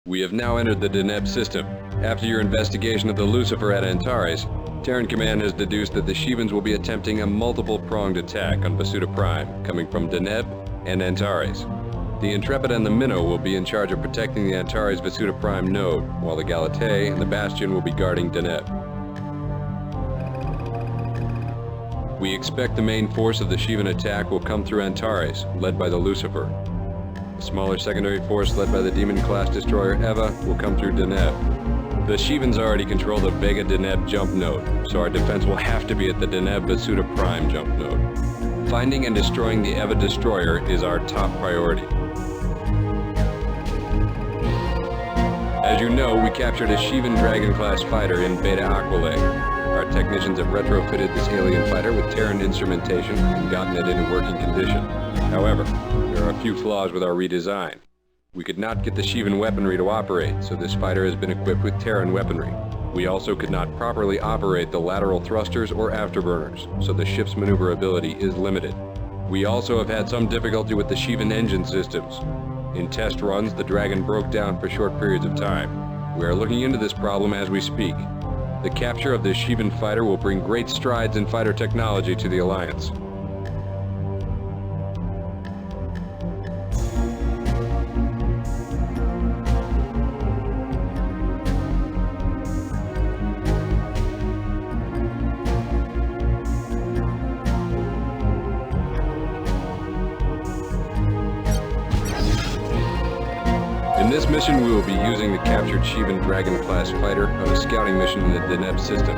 We have now entered the Deneb system. After your investigation of the Lucifer at Antares, Terran Command has deduced that the Shivans will be attempting a multiple-pronged attack on Basuda Prime, coming from Deneb and Antares. The Intrepid and the Minnow will be in charge of protecting the Antares Basuda Prime node, while the Galatei and the Bastion will be guarding Deneb. We expect the main force of the Shivan attack will come through Antares, led by the Lucifer. A smaller secondary force led by the Demon-class destroyer Eva will come through Deneb. The Shivans already control the Vega Deneb jump node, so our defense will have to be at the Deneb Basuda Prime jump node. Finding and destroying the Eva destroyer is our top priority. As you know, we captured a Shivan Dragon-class fighter in Beta Aquila. Our technicians have retrofitted this alien fighter with Terran instrumentation and gotten it into working condition. However, there are a few flaws with our redesign. We could not get the Shivan weaponry to operate, so this fighter has been equipped with Terran weaponry. We also could not properly operate the lateral thrusters or afterburners, so the ship's maneuverability is limited. We also have had some difficulty with the Shivan engine systems. In test runs, the Dragon broke down for short periods of time. We are looking into this problem as we speak. The capture of this Shivan fighter will bring great strides in fighter technology to the Alliance. In this mission, we will be using the captured Shivan Dragon-class fighter on a scouting mission in the Deneb system.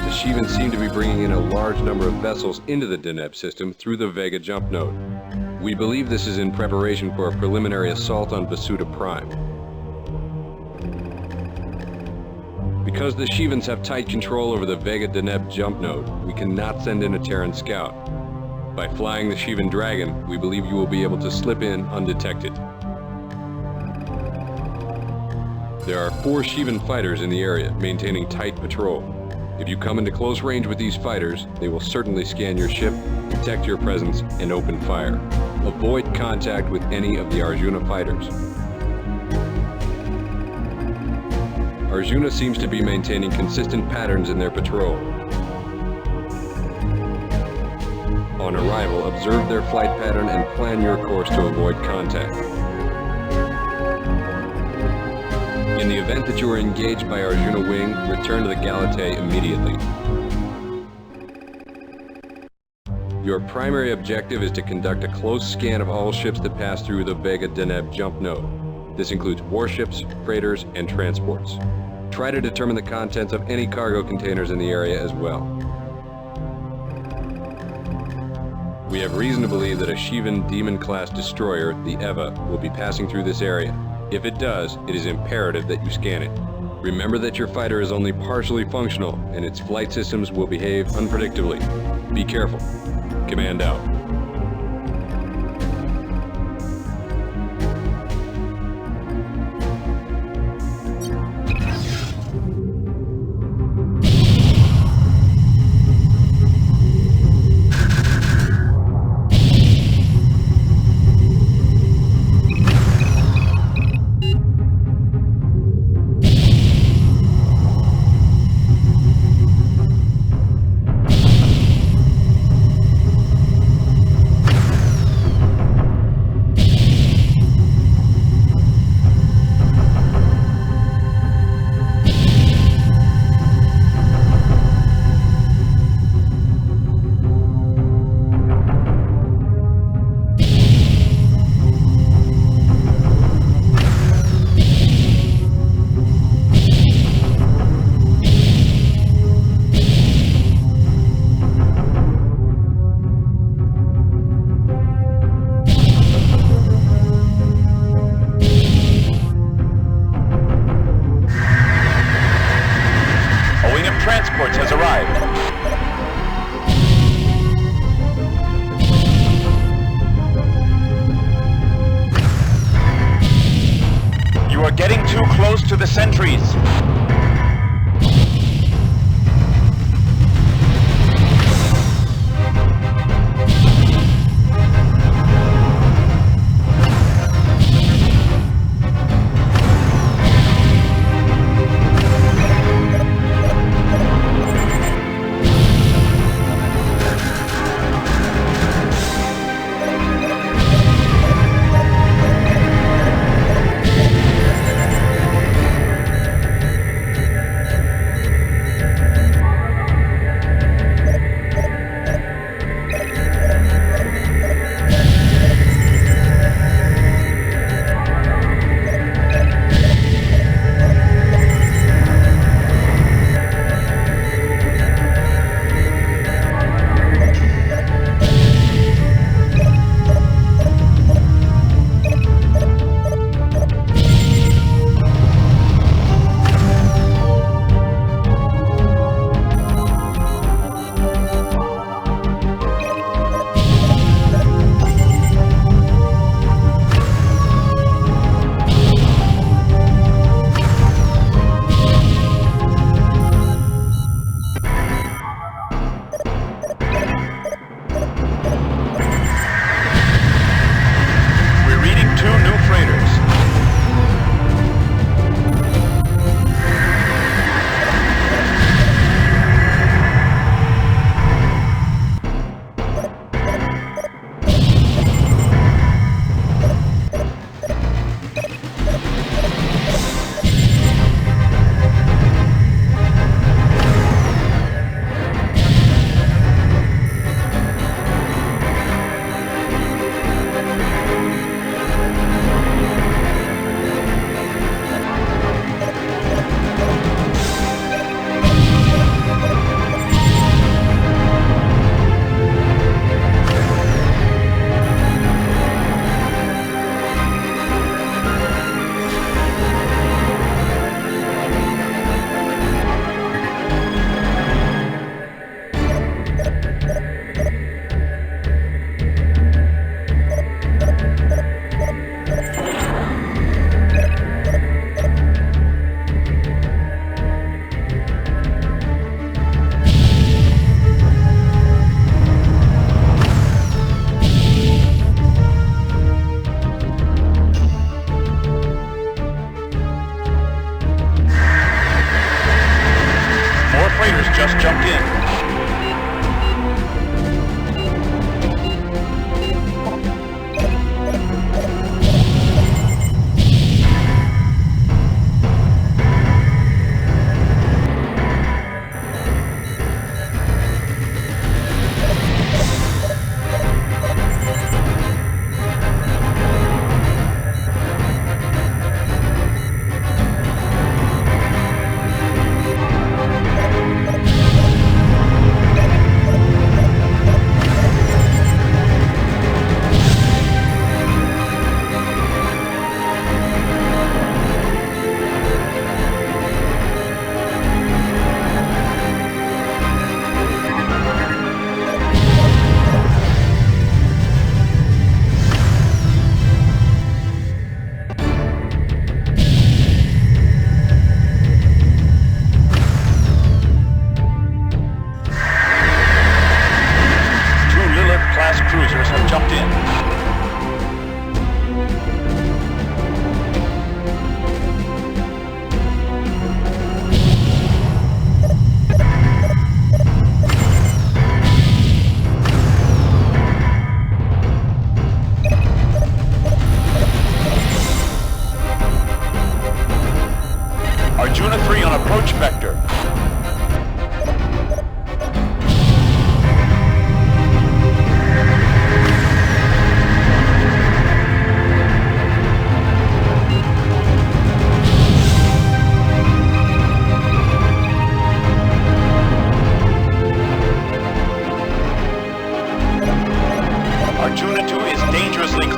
The Shivan seem to be bringing in a large number of vessels into the Deneb system through the Vega jump node. We believe this is in preparation for a preliminary assault on Basuda Prime. Because the Shivans have tight control over the Vega Deneb jump node, we cannot send in a Terran scout. By flying the Shivan Dragon, we believe you will be able to slip in undetected. There are 4 Shivan fighters in the area, maintaining tight patrol. If you come into close range with these fighters, they will certainly scan your ship, detect your presence, and open fire. Avoid contact with any of the Arjuna fighters. Arjuna seems to be maintaining consistent patterns in their patrol. On arrival, observe their flight pattern and plan your course to avoid contact. In the event that you are engaged by Arjuna Wing, return to the Galatei immediately. Your primary objective is to conduct a close scan of all ships that pass through the Vega Deneb jump node. This includes warships, freighters, and transports. Try to determine the contents of any cargo containers in the area as well. We have reason to believe that a Shivan Demon-class destroyer, the Eva, will be passing through this area. If it does, it is imperative that you scan it. Remember that your fighter is only partially functional, and its flight systems will behave unpredictably. Be careful. Command out. Transport has arrived. You are getting too close to the sentries.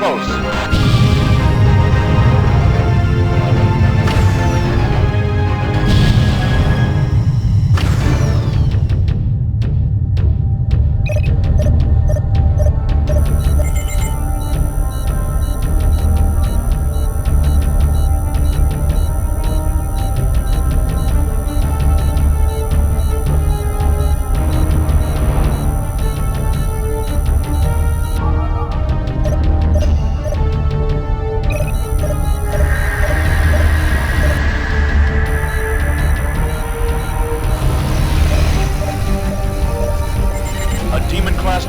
outposts.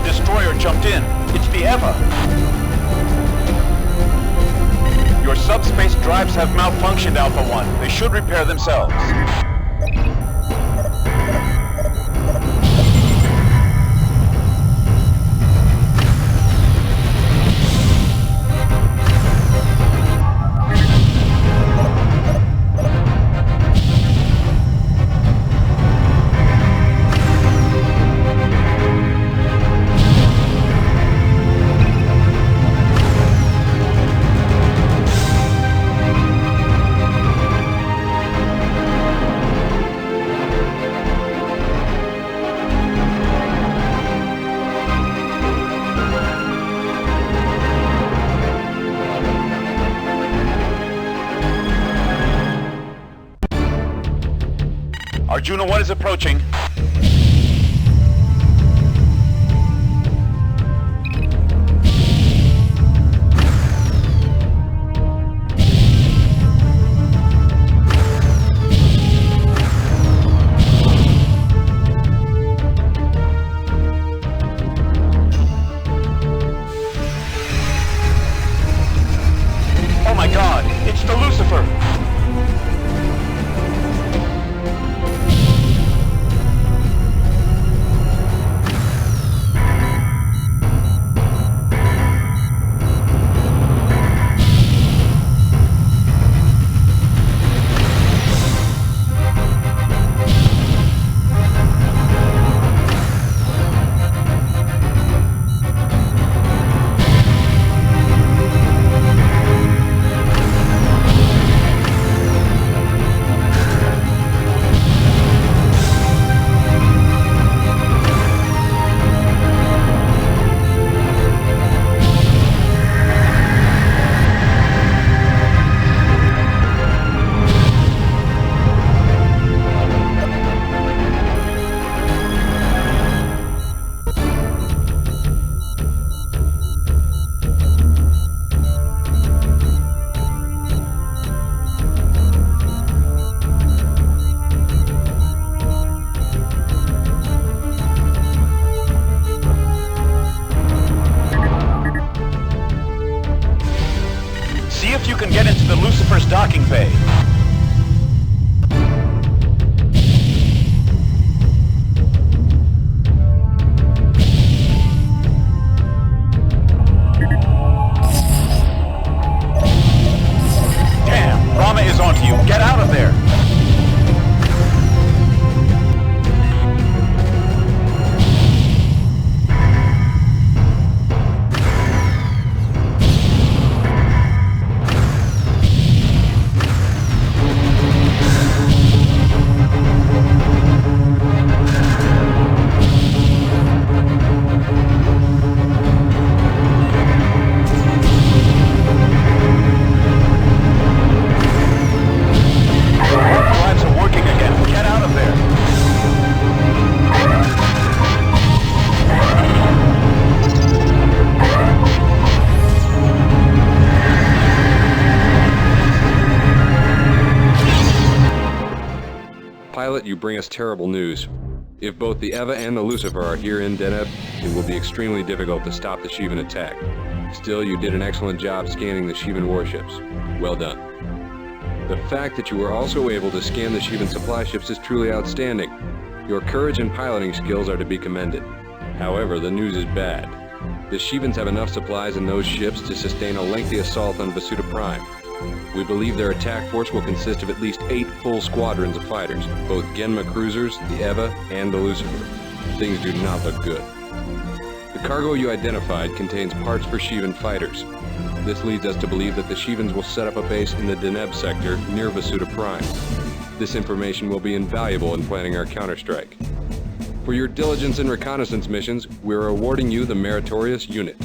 Destroyer jumped in. It's the Eva. Your subspace drives have malfunctioned, Alpha 1. They should repair themselves. Arjuna 1 is approaching. Oh my God, it's the Lucifer! See if you can get into the Lucifer's docking bay. Damn, Rama is onto you. Get out of there. Pilot, you bring us terrible news. If both the Eva and the Lucifer are here in Deneb, it will be extremely difficult to stop the Shivan attack. Still, you did an excellent job scanning the Shivan warships. Well done. The fact that you were also able to scan the Shivan supply ships is truly outstanding. Your courage and piloting skills are to be commended. However, the news is bad. The Shivans have enough supplies in those ships to sustain a lengthy assault on Vasuta Prime. We believe their attack force will consist of at least 8 full squadrons of fighters, both Genma cruisers, the Eva, and the Lucifer. Things do not look good. The cargo you identified contains parts for Shivan fighters. This leads us to believe that the Shivans will set up a base in the Deneb sector near Vasuda Prime. This information will be invaluable in planning our counterstrike. For your diligence and reconnaissance missions, we're awarding you the meritorious unit.